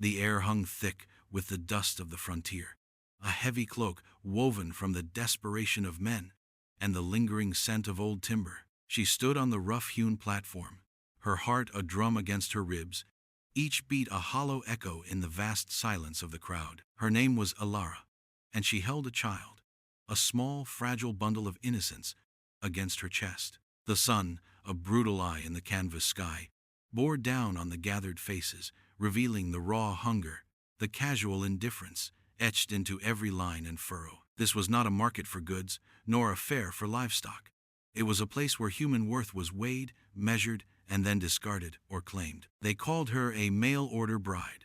The air hung thick with the dust of the frontier, a heavy cloak woven from the desperation of men and the lingering scent of old timber. She stood on the rough-hewn platform, her heart a drum against her ribs, each beat a hollow echo in the vast silence of the crowd. Her name was Alara, and she held a child, a small, fragile bundle of innocence, against her chest. The sun, a brutal eye in the canvas sky, bore down on the gathered faces, revealing the raw hunger, the casual indifference, etched into every line and furrow. This was not a market for goods, nor a fair for livestock. It was a place where human worth was weighed, measured, and then discarded or claimed. They called her a mail-order bride,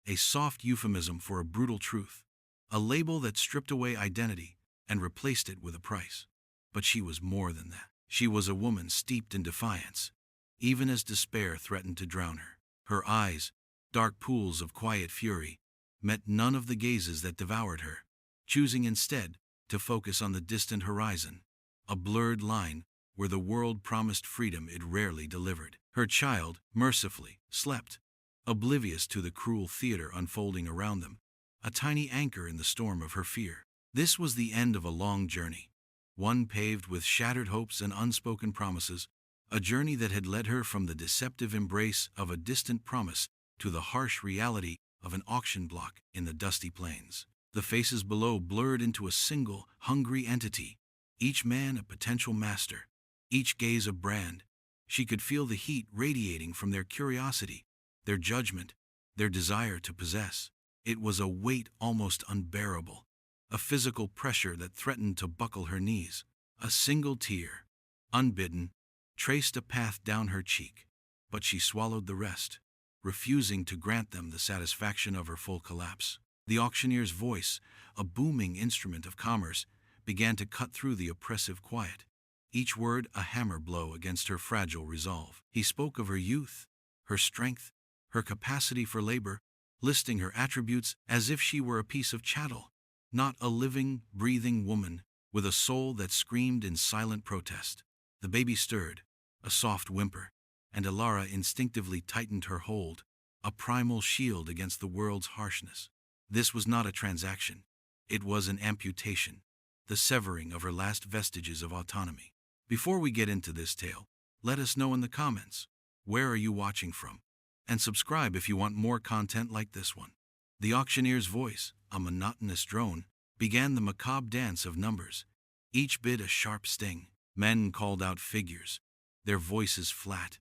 a soft euphemism for a brutal truth, a label that stripped away identity and replaced it with a price. But she was more than that. She was a woman steeped in defiance, even as despair threatened to drown her. Her eyes, dark pools of quiet fury, met none of the gazes that devoured her, choosing instead to focus on the distant horizon, a blurred line where the world promised freedom it rarely delivered. Her child, mercifully, slept, oblivious to the cruel theater unfolding around them, a tiny anchor in the storm of her fear. This was the end of a long journey, one paved with shattered hopes and unspoken promises, a journey that had led her from the deceptive embrace of a distant promise to the harsh reality of an auction block in the dusty plains. The faces below blurred into a single, hungry entity, each man a potential master, each gaze a brand. She could feel the heat radiating from their curiosity, their judgment, their desire to possess. It was a weight almost unbearable, a physical pressure that threatened to buckle her knees. A single tear, unbidden, traced a path down her cheek, but she swallowed the rest, refusing to grant them the satisfaction of her full collapse. The auctioneer's voice, a booming instrument of commerce, began to cut through the oppressive quiet, each word a hammer blow against her fragile resolve. He spoke of her youth, her strength, her capacity for labor, listing her attributes as if she were a piece of chattel, not a living, breathing woman with a soul that screamed in silent protest. The baby stirred, a soft whimper, and Alara instinctively tightened her hold, a primal shield against the world's harshness. This was not a transaction. It was an amputation, the severing of her last vestiges of autonomy. Before we get into this tale, let us know in the comments, where are you watching from? And subscribe if you want more content like this one. The auctioneer's voice, a monotonous drone, began the macabre dance of numbers, each bid a sharp sting. Men called out figures, their voices flat,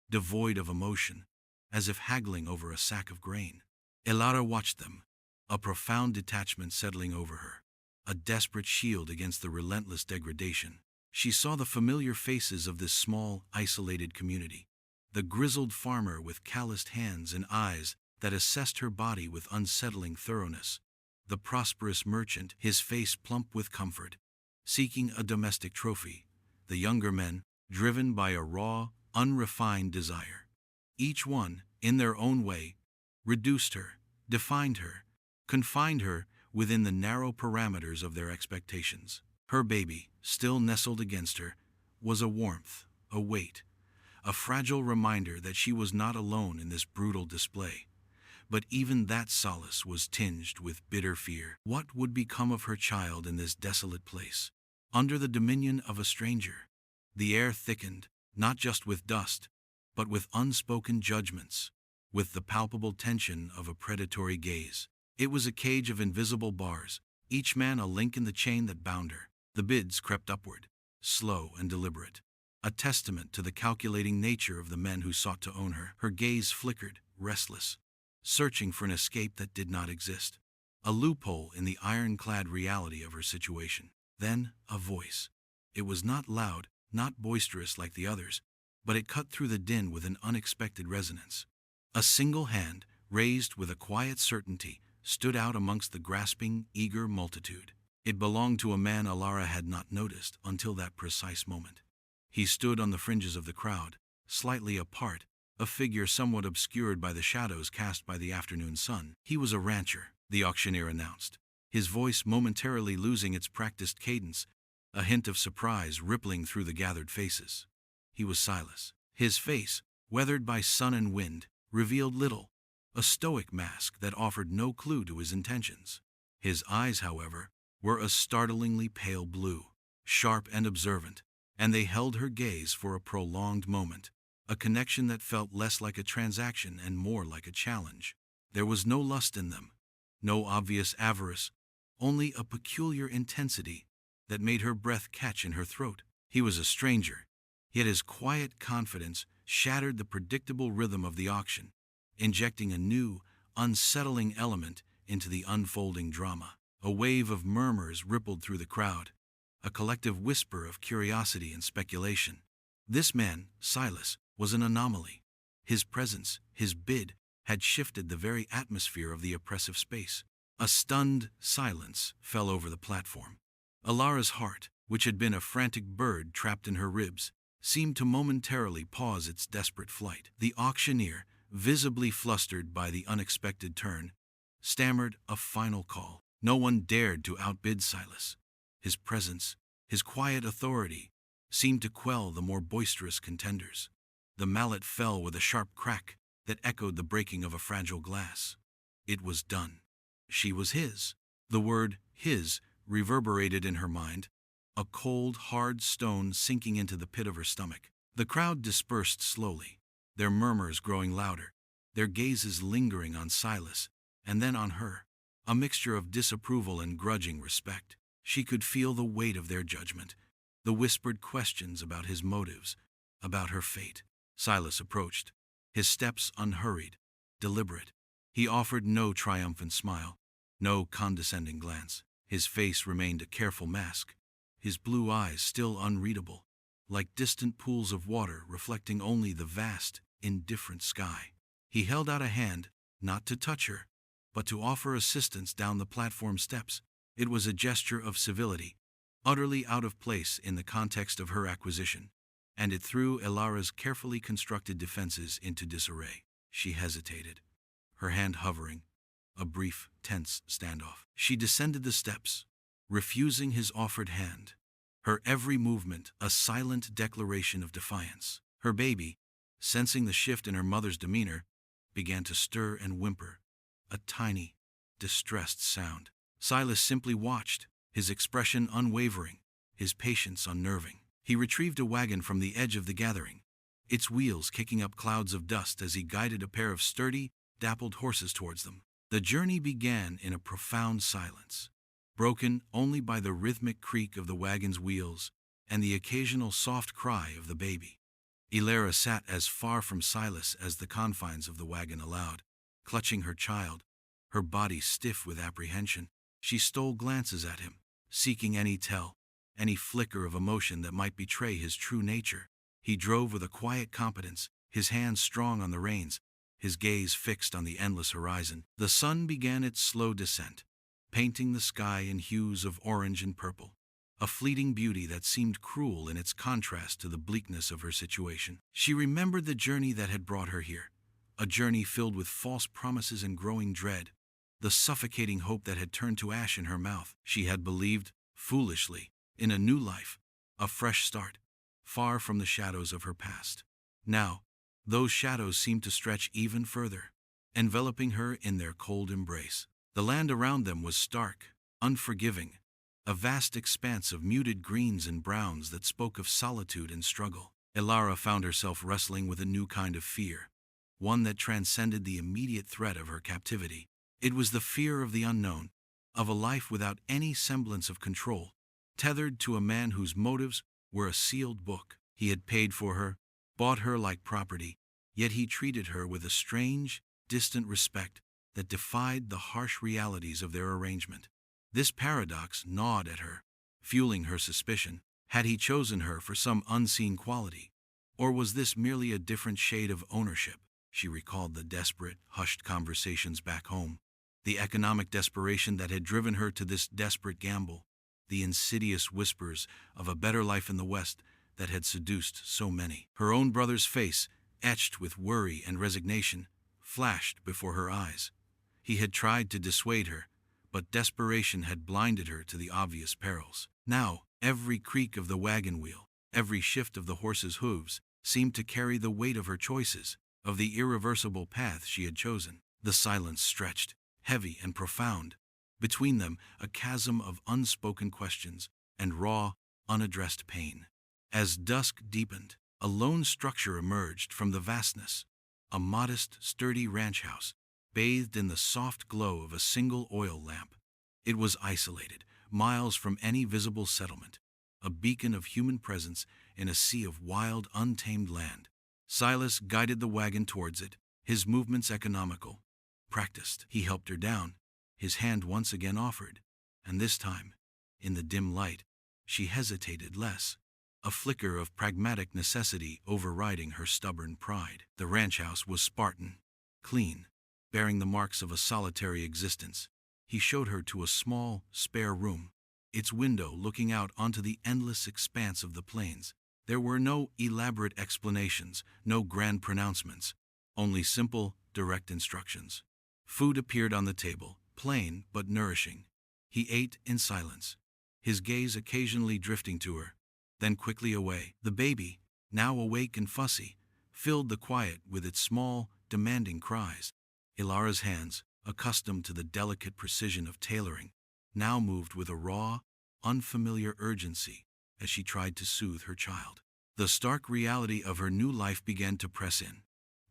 devoid of emotion, as if haggling over a sack of grain. Alara watched them, a profound detachment settling over her, a desperate shield against the relentless degradation. She saw the familiar faces of this small, isolated community, the grizzled farmer with calloused hands and eyes that assessed her body with unsettling thoroughness, the prosperous merchant, his face plump with comfort, seeking a domestic trophy, the younger men, driven by a raw, unrefined desire. Each one, in their own way, reduced her, defined her, confined her within the narrow parameters of their expectations. Her baby, still nestled against her, was a warmth, a weight, a fragile reminder that she was not alone in this brutal display. But even that solace was tinged with bitter fear. What would become of her child in this desolate place, under the dominion of a stranger? The air thickened, not just with dust, but with unspoken judgments, with the palpable tension of a predatory gaze. It was a cage of invisible bars, each man a link in the chain that bound her. The bids crept upward, slow and deliberate, a testament to the calculating nature of the men who sought to own her. Her gaze flickered, restless, searching for an escape that did not exist, a loophole in the ironclad reality of her situation. Then, a voice. It was not loud, not boisterous like the others, but it cut through the din with an unexpected resonance. A single hand, raised with a quiet certainty, stood out amongst the grasping, eager multitude. It belonged to a man Alara had not noticed until that precise moment. He stood on the fringes of the crowd, slightly apart, a figure somewhat obscured by the shadows cast by the afternoon sun. He was a rancher, the auctioneer announced, his voice momentarily losing its practiced cadence, a hint of surprise rippling through the gathered faces. He was Silas. His face, weathered by sun and wind, revealed little, a stoic mask that offered no clue to his intentions. His eyes, however, were a startlingly pale blue, sharp and observant, and they held her gaze for a prolonged moment, a connection that felt less like a transaction and more like a challenge. There was no lust in them, no obvious avarice, only a peculiar intensity that made her breath catch in her throat. He was a stranger, yet his quiet confidence shattered the predictable rhythm of the auction, injecting a new, unsettling element into the unfolding drama. A wave of murmurs rippled through the crowd, a collective whisper of curiosity and speculation. This man, Silas, was an anomaly. His presence, his bid, had shifted the very atmosphere of the oppressive space. A stunned silence fell over the platform. Alara's heart, which had been a frantic bird trapped in her ribs, seemed to momentarily pause its desperate flight. The auctioneer, visibly flustered by the unexpected turn, stammered a final call. No one dared to outbid Silas. His presence, his quiet authority, seemed to quell the more boisterous contenders. The mallet fell with a sharp crack that echoed the breaking of a fragile glass. It was done. She was his. The word his reverberated in her mind, a cold, hard stone sinking into the pit of her stomach. The crowd dispersed slowly, their murmurs growing louder, their gazes lingering on Silas and then on her, a mixture of disapproval and grudging respect. She could feel the weight of their judgment, the whispered questions about his motives, about her fate. Silas approached, his steps unhurried, deliberate. He offered no triumphant smile, no condescending glance. His face remained a careful mask, his blue eyes still unreadable, like distant pools of water reflecting only the vast, indifferent sky. He held out a hand, not to touch her, but to offer assistance down the platform steps. It was a gesture of civility, utterly out of place in the context of her acquisition, and it threw Alara's carefully constructed defenses into disarray. She hesitated, her hand hovering, a brief, tense standoff. She descended the steps, refusing his offered hand, her every movement a silent declaration of defiance. Her baby, sensing the shift in her mother's demeanor, began to stir and whimper, a tiny, distressed sound. Silas simply watched, his expression unwavering, his patience unnerving. He retrieved a wagon from the edge of the gathering, its wheels kicking up clouds of dust as he guided a pair of sturdy, dappled horses towards them. The journey began in a profound silence, broken only by the rhythmic creak of the wagon's wheels and the occasional soft cry of the baby. Alara sat as far from Silas as the confines of the wagon allowed, clutching her child, her body stiff with apprehension. She stole glances at him, seeking any tell, any flicker of emotion that might betray his true nature. He drove with a quiet competence, his hands strong on the reins, his gaze fixed on the endless horizon. The sun began its slow descent, painting the sky in hues of orange and purple, a fleeting beauty that seemed cruel in its contrast to the bleakness of her situation. She remembered the journey that had brought her here, a journey filled with false promises and growing dread, the suffocating hope that had turned to ash in her mouth. She had believed, foolishly, in a new life, a fresh start, far from the shadows of her past. Now, those shadows seemed to stretch even further, enveloping her in their cold embrace. The land around them was stark, unforgiving, a vast expanse of muted greens and browns that spoke of solitude and struggle. Alara found herself wrestling with a new kind of fear, one that transcended the immediate threat of her captivity. It was the fear of the unknown, of a life without any semblance of control, tethered to a man whose motives were a sealed book. He had paid for her, bought her like property, yet he treated her with a strange, distant respect that defied the harsh realities of their arrangement. This paradox gnawed at her, fueling her suspicion. Had he chosen her for some unseen quality, or was this merely a different shade of ownership? She recalled the desperate, hushed conversations back home, the economic desperation that had driven her to this desperate gamble, the insidious whispers of a better life in the West that had seduced so many. Her own brother's face, etched with worry and resignation, flashed before her eyes. He had tried to dissuade her, but desperation had blinded her to the obvious perils. Now, every creak of the wagon wheel, every shift of the horse's hooves, seemed to carry the weight of her choices, of the irreversible path she had chosen. The silence stretched, heavy and profound. Between them, a chasm of unspoken questions and raw, unaddressed pain. As dusk deepened, a lone structure emerged from the vastness. A modest, sturdy ranch house, bathed in the soft glow of a single oil lamp. It was isolated, miles from any visible settlement, a beacon of human presence in a sea of wild, untamed land. Silas guided the wagon towards it, his movements economical. Practiced, he helped her down, his hand once again offered, and this time, in the dim light, she hesitated less, a flicker of pragmatic necessity overriding her stubborn pride. The ranch house was Spartan, clean, bearing the marks of a solitary existence. He showed her to a small, spare room, its window looking out onto the endless expanse of the plains. There were no elaborate explanations, no grand pronouncements, only simple, direct instructions. Food appeared on the table, plain but nourishing. He ate in silence, his gaze occasionally drifting to her, then quickly away. The baby, now awake and fussy, filled the quiet with its small, demanding cries. Ilara's hands, accustomed to the delicate precision of tailoring, now moved with a raw, unfamiliar urgency as she tried to soothe her child. The stark reality of her new life began to press in,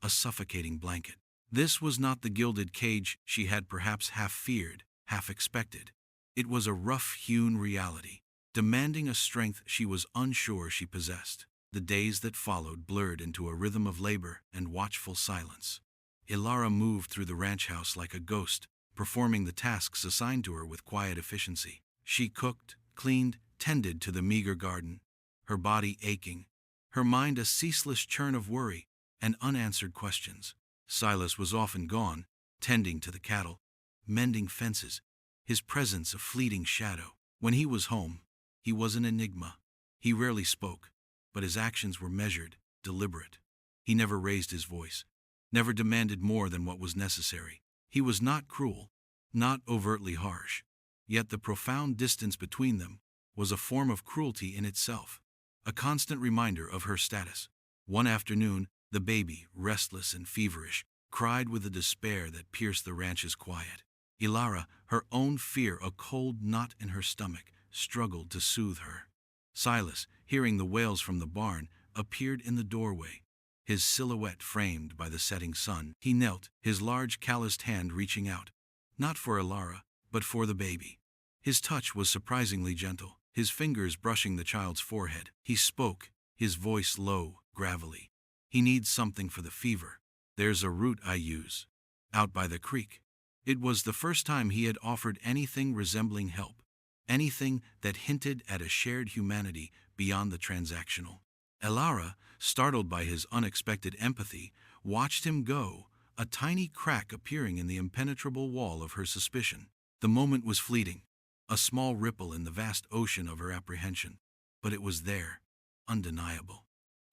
a suffocating blanket. This was not the gilded cage she had perhaps half feared, half expected. It was a rough-hewn reality, demanding a strength she was unsure she possessed. The days that followed blurred into a rhythm of labor and watchful silence. Ilara moved through the ranch house like a ghost, performing the tasks assigned to her with quiet efficiency. She cooked, cleaned, tended to the meager garden, her body aching, her mind a ceaseless churn of worry and unanswered questions. Silas was often gone, tending to the cattle, mending fences, his presence a fleeting shadow. When he was home, he was an enigma. He rarely spoke, but his actions were measured, deliberate. He never raised his voice, never demanded more than what was necessary. He was not cruel, not overtly harsh, yet the profound distance between them was a form of cruelty in itself, a constant reminder of her status. One afternoon, the baby, restless and feverish, cried with a despair that pierced the ranch's quiet. Ilara, her own fear a cold knot in her stomach, struggled to soothe her. Silas, hearing the wails from the barn, appeared in the doorway, his silhouette framed by the setting sun. He knelt, his large calloused hand reaching out, not for Ilara, but for the baby. His touch was surprisingly gentle, his fingers brushing the child's forehead. He spoke, his voice low, gravelly. He needs something for the fever. There's a root I use, out by the creek. It was the first time he had offered anything resembling help, anything that hinted at a shared humanity beyond the transactional. Ilara, startled by his unexpected empathy, watched him go, a tiny crack appearing in the impenetrable wall of her suspicion. The moment was fleeting, a small ripple in the vast ocean of her apprehension, but it was there, undeniable.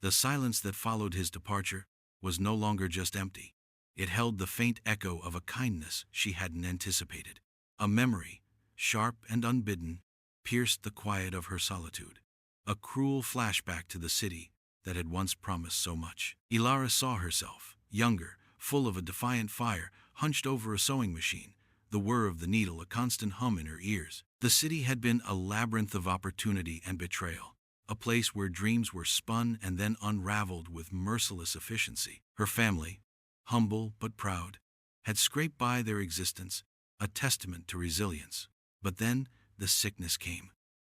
The silence that followed his departure was no longer just empty. It held the faint echo of a kindness she hadn't anticipated. A memory, sharp and unbidden, pierced the quiet of her solitude. A cruel flashback to the city that had once promised so much. Ilara saw herself, younger, full of a defiant fire, hunched over a sewing machine, the whir of the needle a constant hum in her ears. The city had been a labyrinth of opportunity and betrayal, a place where dreams were spun and then unraveled with merciless efficiency. Her family, humble but proud, had scraped by their existence, a testament to resilience. But then the sickness came,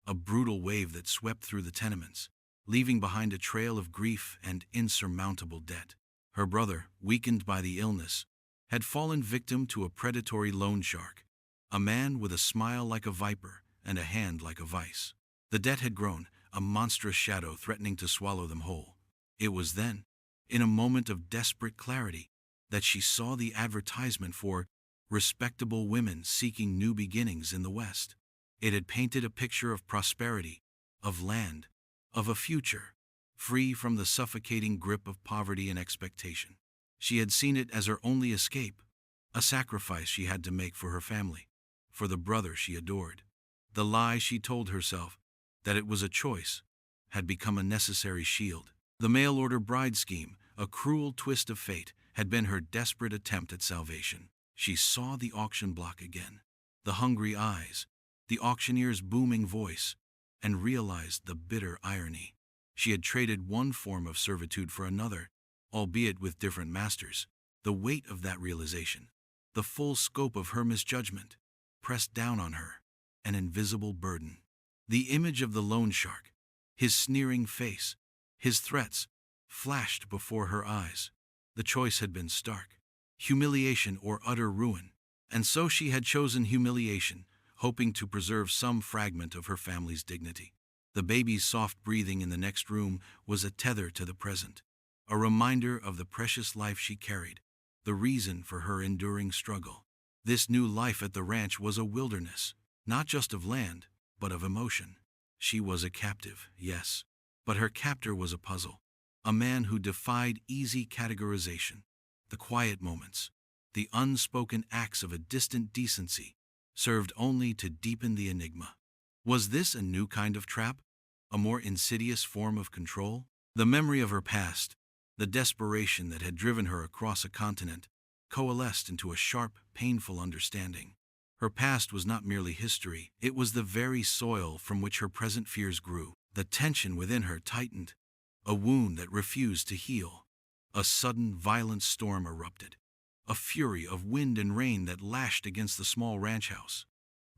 a brutal wave that swept through the tenements, leaving behind a trail of grief and insurmountable debt. Her brother, weakened by the illness, had fallen victim to a predatory loan shark, a man with a smile like a viper and a hand like a vice. The debt had grown, a monstrous shadow threatening to swallow them whole. It was then, in a moment of desperate clarity, that she saw the advertisement for respectable women seeking new beginnings in the West. It had painted a picture of prosperity, of land, of a future, free from the suffocating grip of poverty and expectation. She had seen it as her only escape, a sacrifice she had to make for her family, for the brother she adored. The lie she told herself, that it was a choice, had become a necessary shield. The mail-order bride scheme, a cruel twist of fate, had been her desperate attempt at salvation. She saw the auction block again, the hungry eyes, the auctioneer's booming voice, and realized the bitter irony. She had traded one form of servitude for another, albeit with different masters. The weight of that realization, the full scope of her misjudgment, pressed down on her, an invisible burden. The image of the loan shark, his sneering face, his threats, flashed before her eyes. The choice had been stark: humiliation or utter ruin. And so she had chosen humiliation, hoping to preserve some fragment of her family's dignity. The baby's soft breathing in the next room was a tether to the present, a reminder of the precious life she carried, the reason for her enduring struggle. This new life at the ranch was a wilderness, not just of land, but of emotion. She was a captive, yes, but her captor was a puzzle, a man who defied easy categorization. The quiet moments, the unspoken acts of a distant decency, served only to deepen the enigma. Was this a new kind of trap? A more insidious form of control? The memory of her past, the desperation that had driven her across a continent, coalesced into a sharp, painful understanding. Her past was not merely history, it was the very soil from which her present fears grew. The tension within her tightened, a wound that refused to heal. A sudden, violent storm erupted, a fury of wind and rain that lashed against the small ranch house.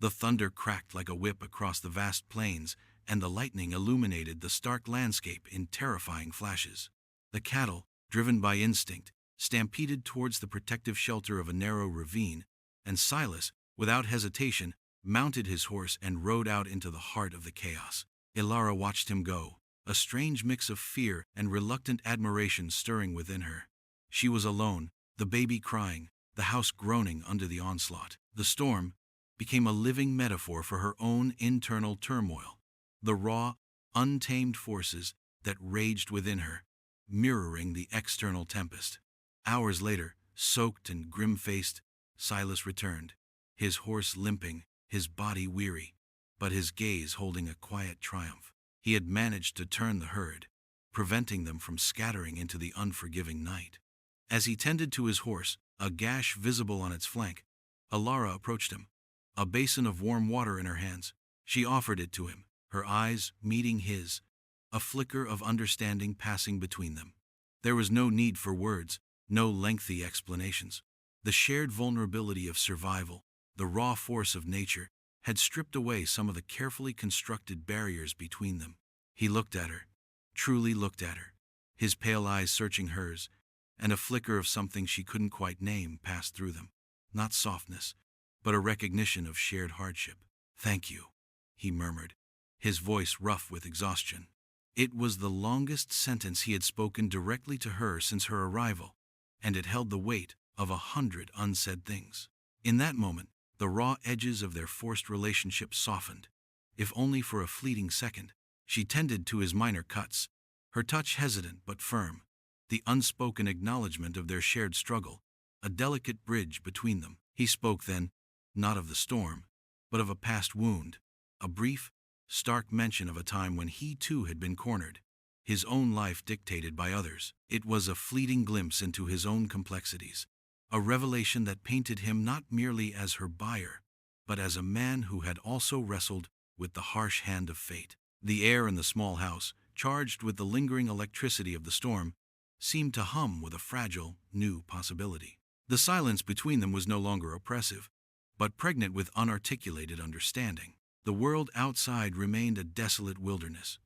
The thunder cracked like a whip across the vast plains, and the lightning illuminated the stark landscape in terrifying flashes. The cattle, driven by instinct, stampeded towards the protective shelter of a narrow ravine, and Silas, without hesitation, mounted his horse and rode out into the heart of the chaos. Ilara watched him go, a strange mix of fear and reluctant admiration stirring within her. She was alone, the baby crying, the house groaning under the onslaught. The storm became a living metaphor for her own internal turmoil, the raw, untamed forces that raged within her, mirroring the external tempest. Hours later, soaked and grim-faced, Silas returned, his horse limping, his body weary, but his gaze holding a quiet triumph. He had managed to turn the herd, preventing them from scattering into the unforgiving night. As he tended to his horse, a gash visible on its flank, Ilara approached him, a basin of warm water in her hands. She offered it to him, her eyes meeting his, a flicker of understanding passing between them. There was no need for words, no lengthy explanations. The shared vulnerability of survival, the raw force of nature, had stripped away some of the carefully constructed barriers between them. He looked at her, truly looked at her, his pale eyes searching hers, and a flicker of something she couldn't quite name passed through them. Not softness, but a recognition of shared hardship. "Thank you," he murmured, his voice rough with exhaustion. It was the longest sentence he had spoken directly to her since her arrival, and it held the weight of 100 unsaid things. In that moment, the raw edges of their forced relationship softened, if only for a fleeting second. She tended to his minor cuts, her touch hesitant but firm, the unspoken acknowledgement of their shared struggle, a delicate bridge between them. He spoke then, not of the storm, but of a past wound, a brief, stark mention of a time when he too had been cornered, his own life dictated by others. It was a fleeting glimpse into his own complexities, a revelation that painted him not merely as her buyer, but as a man who had also wrestled with the harsh hand of fate. The air in the small house, charged with the lingering electricity of the storm, seemed to hum with a fragile, new possibility. The silence between them was no longer oppressive, but pregnant with unarticulated understanding. The world outside remained a desolate wilderness,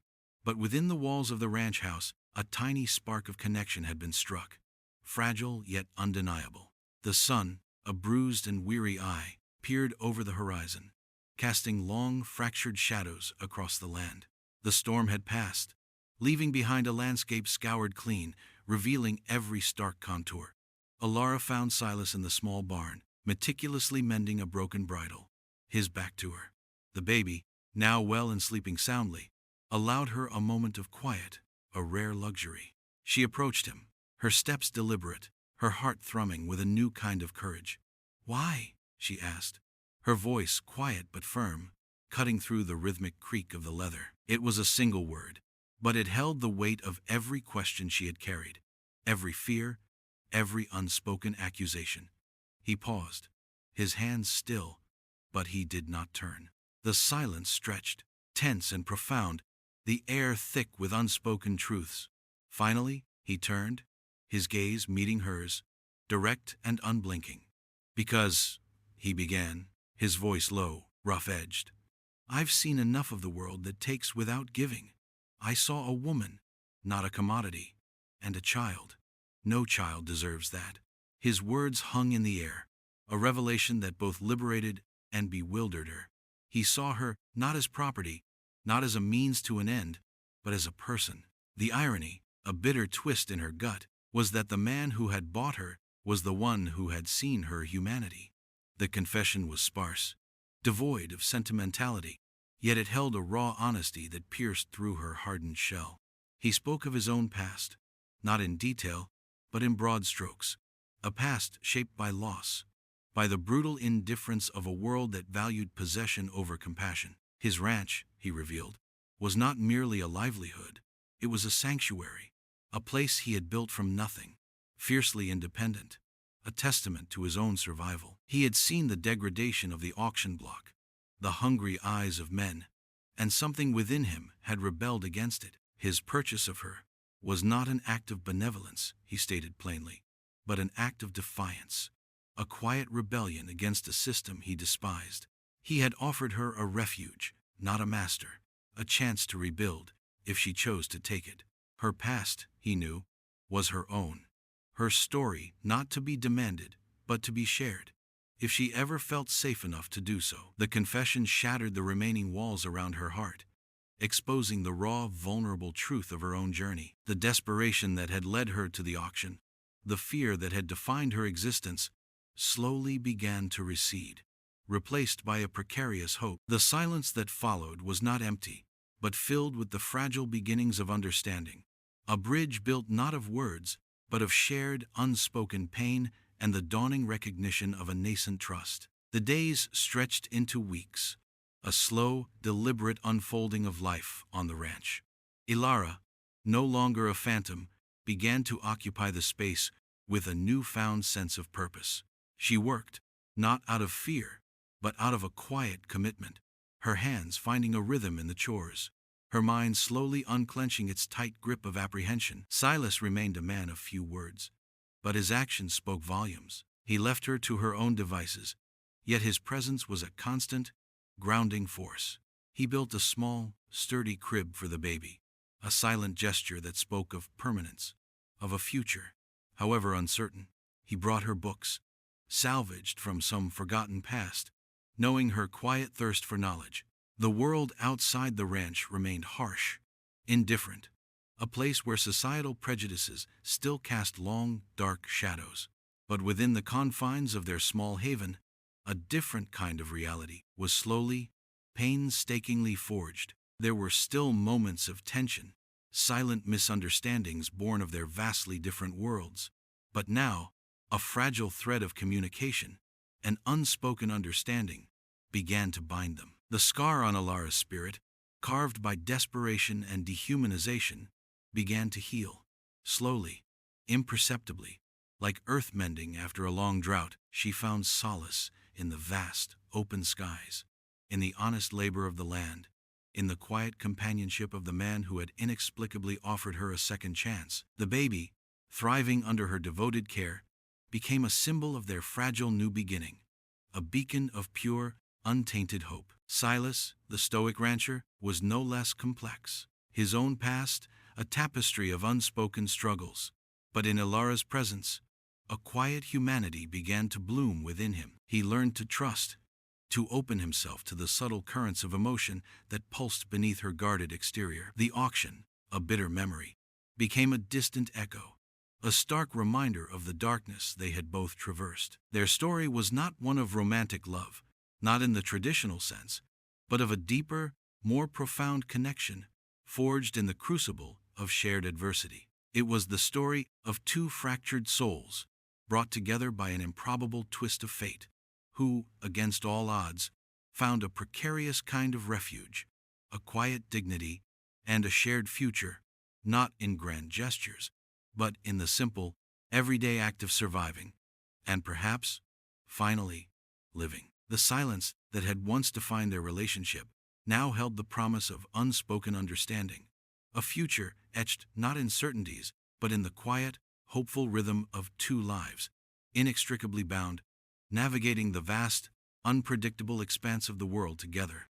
but within the walls of the ranch house, a tiny spark of connection had been struck, fragile yet undeniable. The sun, a bruised and weary eye, peered over the horizon, casting long, fractured shadows across the land. The storm had passed, leaving behind a landscape scoured clean, revealing every stark contour. Ilara found Silas in the small barn, meticulously mending a broken bridle, his back to her. The baby, now well and sleeping soundly, allowed her a moment of quiet, a rare luxury. She approached him, her steps deliberate, her heart thrumming with a new kind of courage. "Why?" she asked, her voice quiet but firm, cutting through the rhythmic creak of the leather. It was a single word, but it held the weight of every question she had carried, every fear, every unspoken accusation. He paused, his hands still, but he did not turn. The silence stretched, tense and profound, the air thick with unspoken truths. Finally, he turned, his gaze meeting hers, direct and unblinking. "Because," he began, his voice low, rough-edged, "I've seen enough of the world that takes without giving. I saw a woman, not a commodity, and a child. No child deserves that." His words hung in the air, a revelation that both liberated and bewildered her. He saw her not as property, not as a means to an end, but as a person. The irony, a bitter twist in her gut, was that the man who had bought her was the one who had seen her humanity. The confession was sparse, devoid of sentimentality, yet it held a raw honesty that pierced through her hardened shell. He spoke of his own past, not in detail, but in broad strokes, a past shaped by loss, by the brutal indifference of a world that valued possession over compassion. His ranch, he revealed, was not merely a livelihood, it was a sanctuary, a place he had built from nothing, fiercely independent, a testament to his own survival. He had seen the degradation of the auction block, the hungry eyes of men, and something within him had rebelled against it. His purchase of her was not an act of benevolence, he stated plainly, but an act of defiance, a quiet rebellion against a system he despised. He had offered her a refuge, not a master, a chance to rebuild, if she chose to take it. Her past, he knew, was her own. Her story not to be demanded, but to be shared, if she ever felt safe enough to do so. The confession shattered the remaining walls around her heart, exposing the raw, vulnerable truth of her own journey. The desperation that had led her to the auction, the fear that had defined her existence, slowly began to recede, replaced by a precarious hope. The silence that followed was not empty, but filled with the fragile beginnings of understanding, a bridge built not of words, but of shared, unspoken pain and the dawning recognition of a nascent trust. The days stretched into weeks, a slow, deliberate unfolding of life on the ranch. Ilara, no longer a phantom, began to occupy the space with a newfound sense of purpose. She worked, not out of fear, but out of a quiet commitment, her hands finding a rhythm in the chores, her mind slowly unclenching its tight grip of apprehension. Silas remained a man of few words, but his actions spoke volumes. He left her to her own devices, yet his presence was a constant, grounding force. He built a small, sturdy crib for the baby, a silent gesture that spoke of permanence, of a future, however uncertain. He brought her books, salvaged from some forgotten past, knowing her quiet thirst for knowledge. The world outside the ranch remained harsh, indifferent, a place where societal prejudices still cast long, dark shadows. But within the confines of their small haven, a different kind of reality was slowly, painstakingly forged. There were still moments of tension, silent misunderstandings born of their vastly different worlds. But now, a fragile thread of communication, an unspoken understanding, began to bind them. The scar on Ilara's spirit, carved by desperation and dehumanization, began to heal. Slowly, imperceptibly, like earth mending after a long drought. She found solace in the vast, open skies, in the honest labor of the land, in the quiet companionship of the man who had inexplicably offered her a second chance. The baby, thriving under her devoted care, became a symbol of their fragile new beginning, a beacon of pure, untainted hope. Silas, the stoic rancher, was no less complex. His own past, a tapestry of unspoken struggles. But in Ilara's presence, a quiet humanity began to bloom within him. He learned to trust, to open himself to the subtle currents of emotion that pulsed beneath her guarded exterior. The auction, a bitter memory, became a distant echo, a stark reminder of the darkness they had both traversed. Their story was not one of romantic love, not in the traditional sense, but of a deeper, more profound connection, forged in the crucible of shared adversity. It was the story of two fractured souls, brought together by an improbable twist of fate, who, against all odds, found a precarious kind of refuge, a quiet dignity, and a shared future, not in grand gestures, but in the simple, everyday act of surviving, and perhaps, finally living. The silence that had once defined their relationship now held the promise of unspoken understanding, a future etched not in certainties, but in the quiet, hopeful rhythm of two lives, inextricably bound, navigating the vast, unpredictable expanse of the world together.